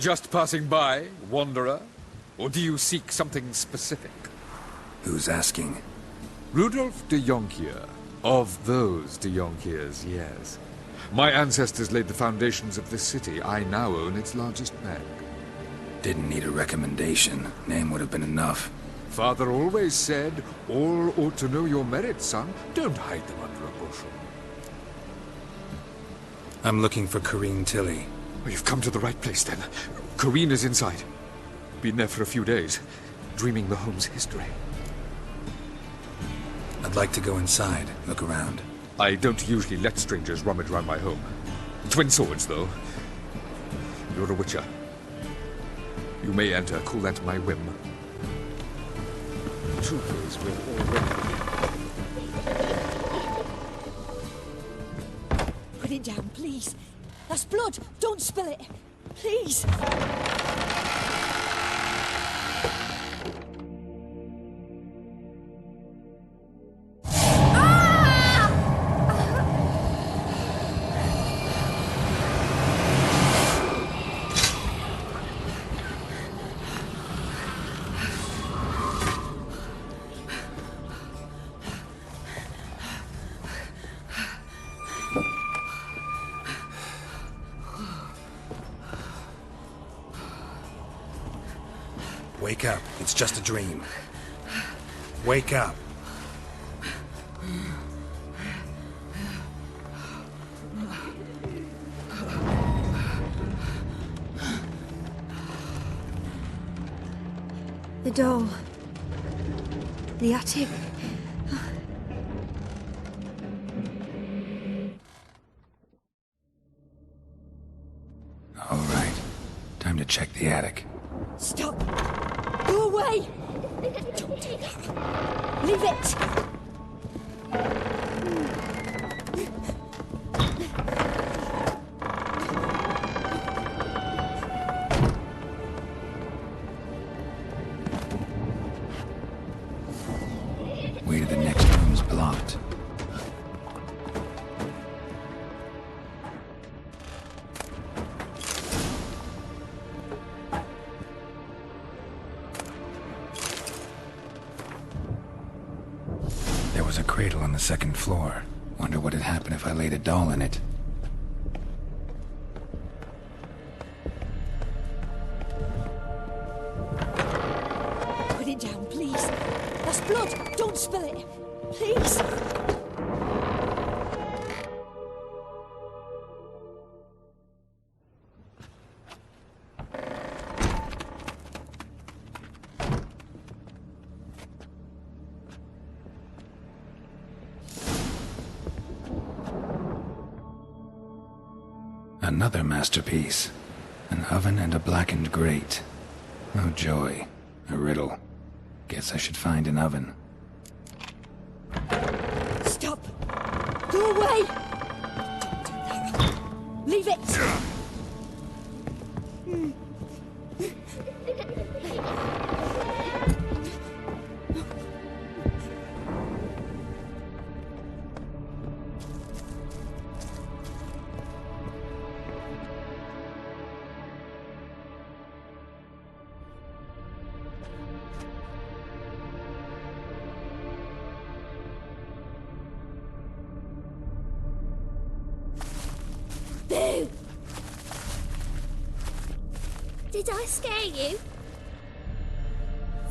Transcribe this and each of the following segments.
Just passing by, wanderer? Or do you seek something specific? Who's asking? Rudolf de Jonkier. Of those de Jonkiers, yes. My ancestors laid the foundations of this city. I now own its largest bank. Didn't need a recommendation. Name would have been enough. Father always said, all ought to know your merits, son. Don't hide them under a bushel. I'm looking for Corrine Tilly. Well, you've come to the right place, then. Corrine is inside. Been there for a few days, dreaming the home's history. I'd like to go inside, look around. I don't usually let strangers rummage around my home. Twin swords, though. You're a witcher. You may enter, call that my whim. Troopers will already... Put it down, please. That's blood. Don't spill it. Please. Wake up. It's just a dream. Wake up. The door. The attic. All right. Time to check the attic. Stop! Go away! Don't do that. Leave it! Way to the next room's blocked. There was a cradle on the second floor. Wonder what had happened if I laid a doll in it. Put it down, please. That's blood. Don't spill it. Please. Another masterpiece. An oven and a blackened grate. Oh joy. A riddle. Guess I should find an oven. Stop! Go away! Don't do that. Leave it! Boo! Did I scare you?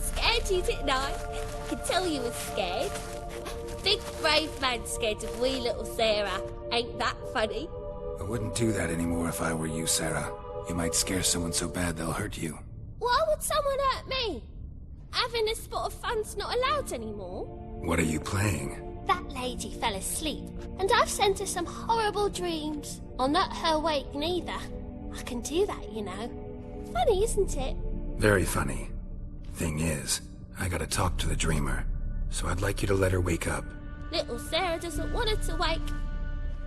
Scared you, didn't I? Could tell you was scared. Big brave man scared of wee little Sarah. Ain't that funny? I wouldn't do that anymore if I were you, Sarah. You might scare someone so bad they'll hurt you. Why would someone hurt me? Having a spot of fun's not allowed anymore. What are you playing? That lady fell asleep, and I've sent her some horrible dreams. I'll not her wake neither. I can do that, you know. Funny, isn't it? Very funny. Thing is, I gotta talk to the dreamer, so I'd like you to let her wake up. Little Sarah doesn't want her to wake.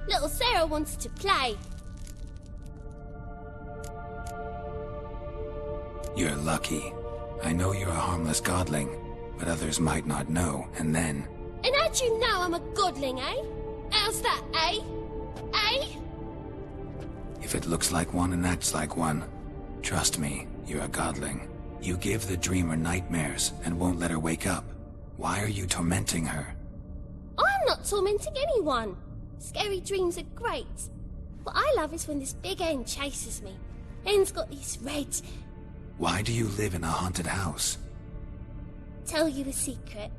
Little Sarah wants to play. You're lucky. I know you're a harmless godling, but others might not know, and then... And how'd you know I'm a godling, eh? How's that, eh? Eh? If it looks like one and acts like one, Trust me, you're a godling. You give the dreamer nightmares and won't let her wake up. Why are you tormenting her? I'm not tormenting anyone. Scary dreams are great. What I love is when this big end chases me. End's got these red... Why do you live in a haunted house? Tell you a secret.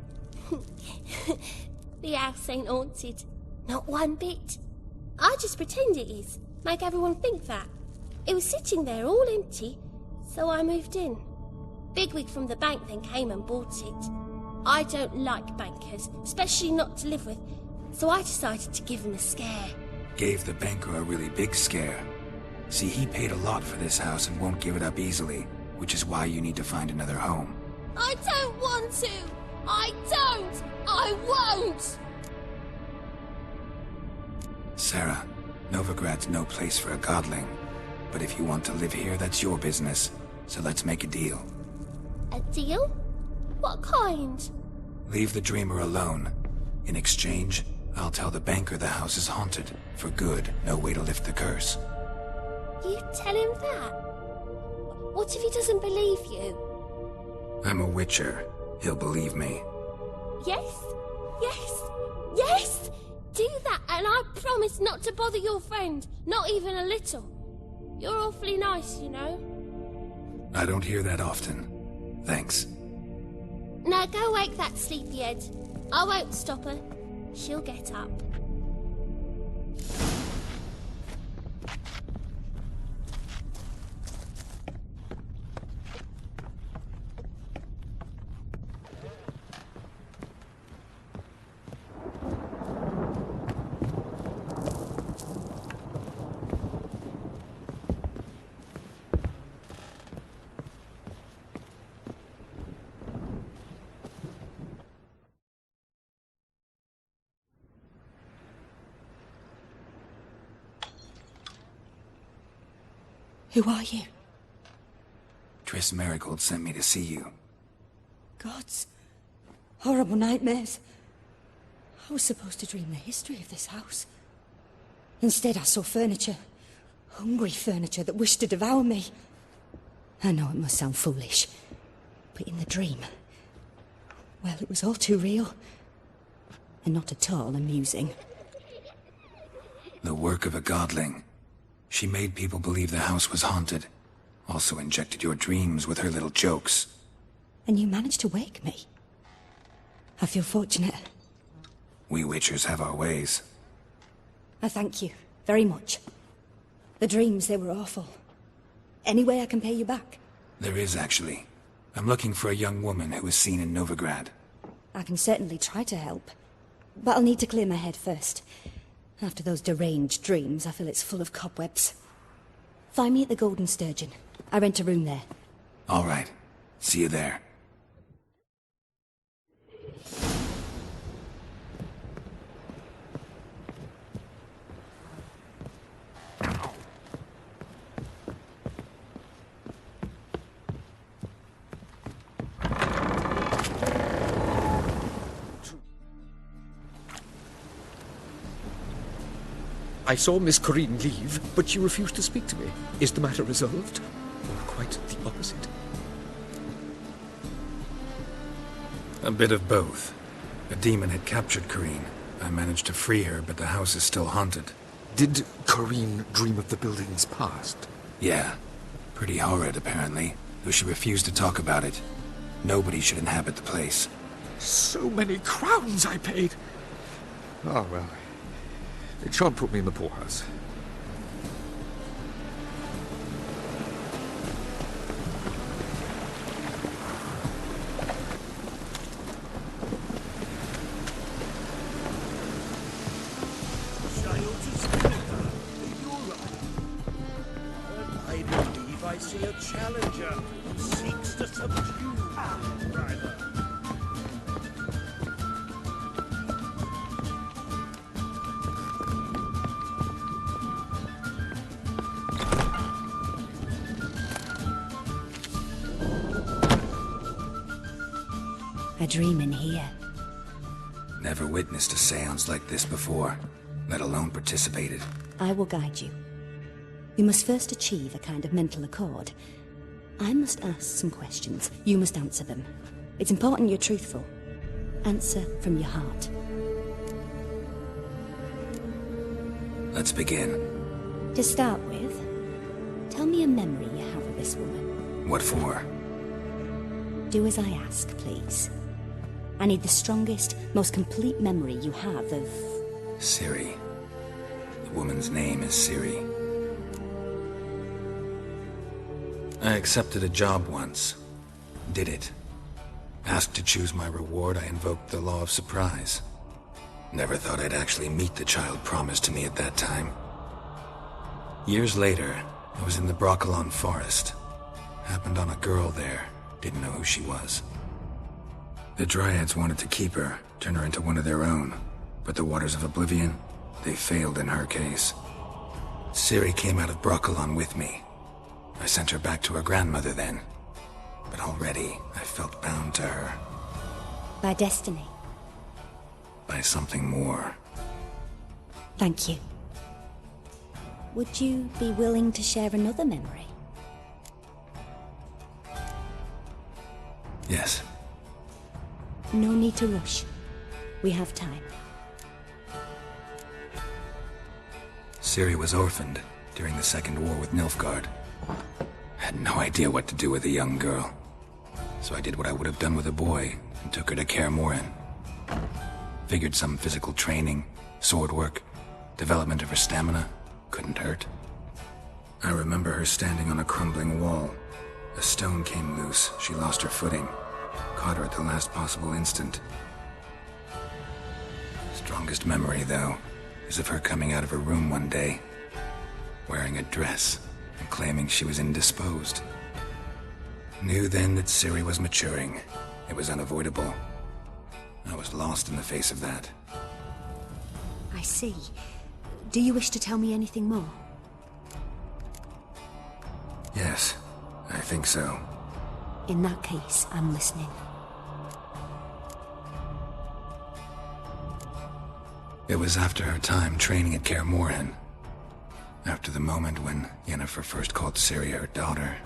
The house ain't haunted. Not one bit. I just pretend it is. Make everyone think that. It was sitting there all empty, so I moved in. Bigwig from the bank then came and bought it. I don't like bankers, especially not to live with, so I decided to give him a scare. Gave the banker a really big scare. See, he paid a lot for this house and won't give it up easily, which is why you need to find another home. I don't want to! I don't! I won't! Sarah, Novigrad's no place for a godling. But if you want to live here, that's your business. So let's make a deal. A deal? What kind? Leave the dreamer alone. In exchange, I'll tell the banker the house is haunted. For good, no way to lift the curse. You tell him that? What if he doesn't believe you? I'm a witcher. He'll believe me. Yes? Yes? Yes! Do that, and I promise not to bother your friend. Not even a little. You're awfully nice, you know. I don't hear that often. Thanks. Now go wake that sleepyhead. I won't stop her. She'll get up. Who are you? Triss Marigold sent me to see you. Gods. Horrible nightmares. I was supposed to dream the history of this house. Instead, I saw furniture. Hungry furniture that wished to devour me. I know it must sound foolish, but in the dream, well, it was all too real. And not at all amusing. The work of a godling. She made people believe the house was haunted. Also injected your dreams with her little jokes. And you managed to wake me. I feel fortunate. We witchers have our ways. I thank you very much. The dreams, they were awful. Any way I can pay you back? There is, actually. I'm looking for a young woman who was seen in Novigrad. I can certainly try to help. But I'll need to clear my head first. After those deranged dreams, I feel it's full of cobwebs. Find me at the Golden Sturgeon. I rent a room there. All right. See you there. I saw Miss Corinne leave, but she refused to speak to me. Is the matter resolved? Or quite the opposite? A bit of both. A demon had captured Corinne. I managed to free her, but the house is still haunted. Did Corinne dream of the building's past? Yeah. Pretty horrid, apparently, though she refused to talk about it. Nobody should inhabit the place. So many crowns I paid! Oh, well. It shan't put me in the poorhouse. I believe I see a challenger who seeks to subdue our rival. A dream in here. Never witnessed a seance like this before, let alone participated. I will guide you. You must first achieve a kind of mental accord. I must ask some questions. You must answer them. It's important you're truthful. Answer from your heart. Let's begin. To start with, tell me a memory you have of this woman. What for? Do as I ask, please. I need the strongest, most complete memory you have of... Ciri. The woman's name is Ciri. I accepted a job once. Did it. Asked to choose my reward, I invoked the law of surprise. Never thought I'd actually meet the child promised to me at that time. Years later, I was in the Broccolon forest. Happened on a girl there. Didn't know who she was. The Dryads wanted to keep her, turn her into one of their own. But the Waters of Oblivion, they failed in her case. Ciri came out of Broccolon with me. I sent her back to her grandmother then. But already, I felt bound to her. By destiny. By something more. Thank you. Would you be willing to share another memory? Yes. No need to rush. We have time. Ciri was orphaned during the Second War with Nilfgaard. Had no idea what to do with a young girl. So I did what I would have done with a boy and took her to Kaer Morhen. Figured some physical training, sword work, development of her stamina couldn't hurt. I remember her standing on a crumbling wall. A stone came loose, she lost her footing. Caught her at the last possible instant. Strongest memory, though, is of her coming out of her room one day, wearing a dress and claiming she was indisposed. Knew then that Ciri was maturing. It was unavoidable. I was lost in the face of that. I see. Do you wish to tell me anything more? Yes, I think so. In that case, I'm listening. It was after her time training at Kaer Morhen. After the moment when Yennefer first called Ciri her daughter.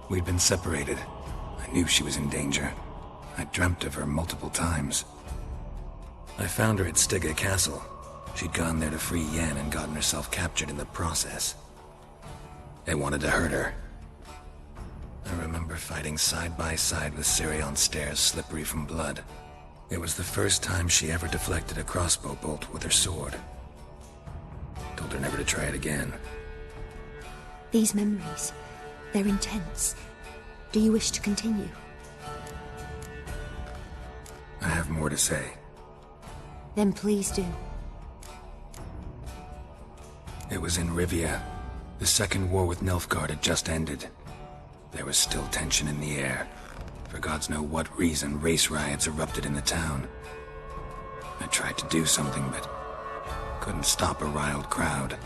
We'd been separated. I knew she was in danger. I dreamt of her multiple times. I found her at Stygga Castle. She'd gone there to free Yen and gotten herself captured in the process. They wanted to hurt her. I remember fighting side by side with Ciri on stairs slippery from blood. It was the first time she ever deflected a crossbow bolt with her sword. Told her never to try it again. These memories, they're intense. Do you wish to continue? I have more to say. Then please do. It was in Rivia. The Second War with Nilfgaard had just ended. There was still tension in the air. For gods know what reason, race riots erupted in the town. I tried to do something, but couldn't stop a riled crowd.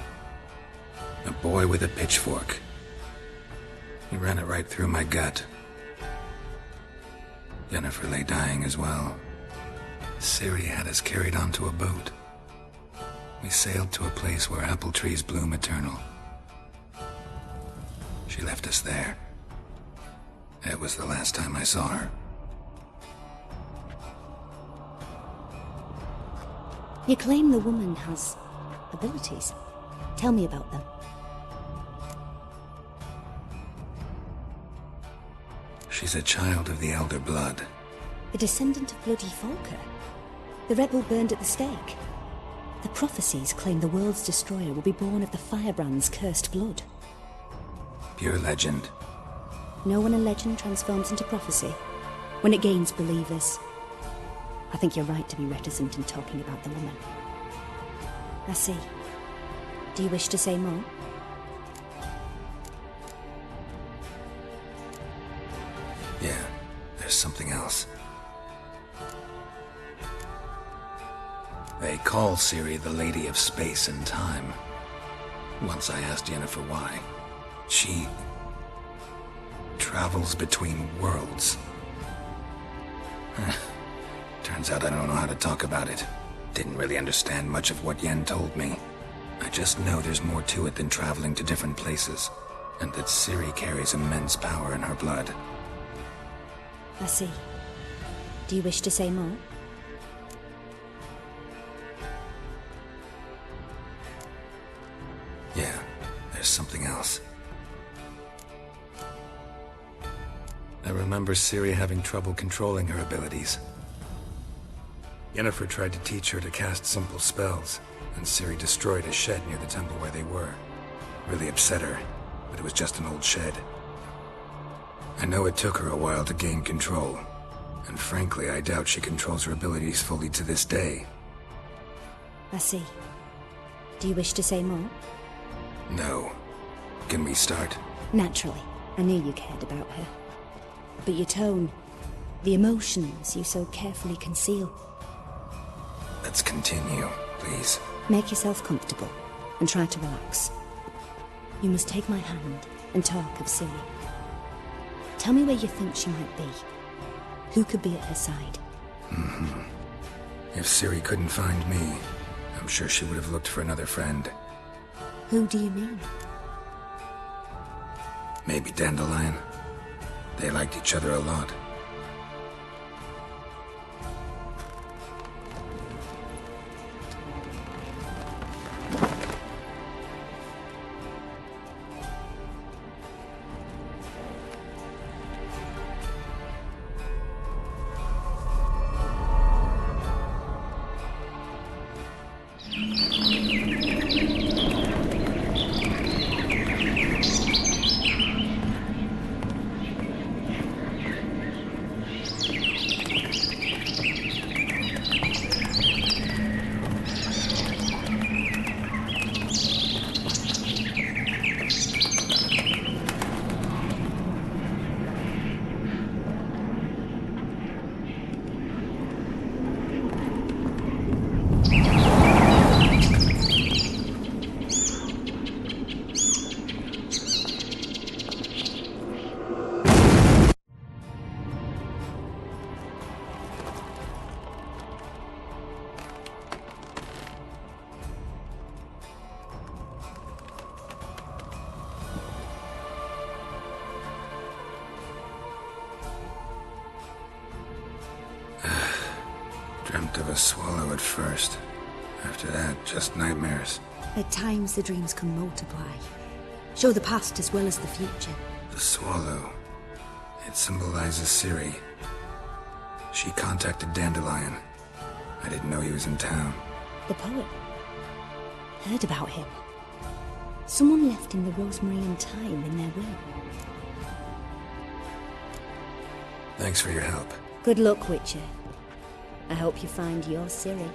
A boy with a pitchfork. He ran it right through my gut. Yennefer lay dying as well. Ciri had us carried onto a boat. We sailed to a place where apple trees bloom eternal. She left us there. It was the last time I saw her. You claim the woman has abilities. Tell me about them. She's a child of the Elder Blood. The descendant of bloody Volker. The rebel burned at the stake. The prophecies claim the world's destroyer will be born of the firebrand's cursed blood. Pure legend. Know when a legend transforms into prophecy? When it gains believers. I think you're right to be reticent in talking about the woman. I see. Do you wish to say more? Yeah, there's something else. They call Ciri the Lady of Space and Time. Once I asked Yennefer why. She travels between worlds. Turns out I don't know how to talk about it. Didn't really understand much of what Yen told me. I just know there's more to it than traveling to different places, and that Ciri carries immense power in her blood. I see. Do you wish to say more? Yeah, there's something else. I remember Ciri having trouble controlling her abilities. Yennefer tried to teach her to cast simple spells, and Ciri destroyed a shed near the temple where they were. Really upset her, but it was just an old shed. I know it took her a while to gain control, and frankly, I doubt she controls her abilities fully to this day. I see. Do you wish to say more? No. Can we start? Naturally. I knew you cared about her. But your tone, the emotions you so carefully conceal. Let's continue, please. Make yourself comfortable and try to relax. You must take my hand and talk of Ciri. Tell me where you think she might be. Who could be at her side? If Ciri couldn't find me, I'm sure she would have looked for another friend. Who do you mean? Maybe Dandelion. They liked each other a lot. Dreamt of a swallow at first. After that, just nightmares. At times the dreams can multiply. Show the past as well as the future. The swallow. It symbolizes Ciri. She contacted Dandelion. I didn't know he was in town. The poet. Heard about him. Someone left him the rosemary and thyme in their will. Thanks for your help. Good luck, Witcher. I hope you find your Ciri.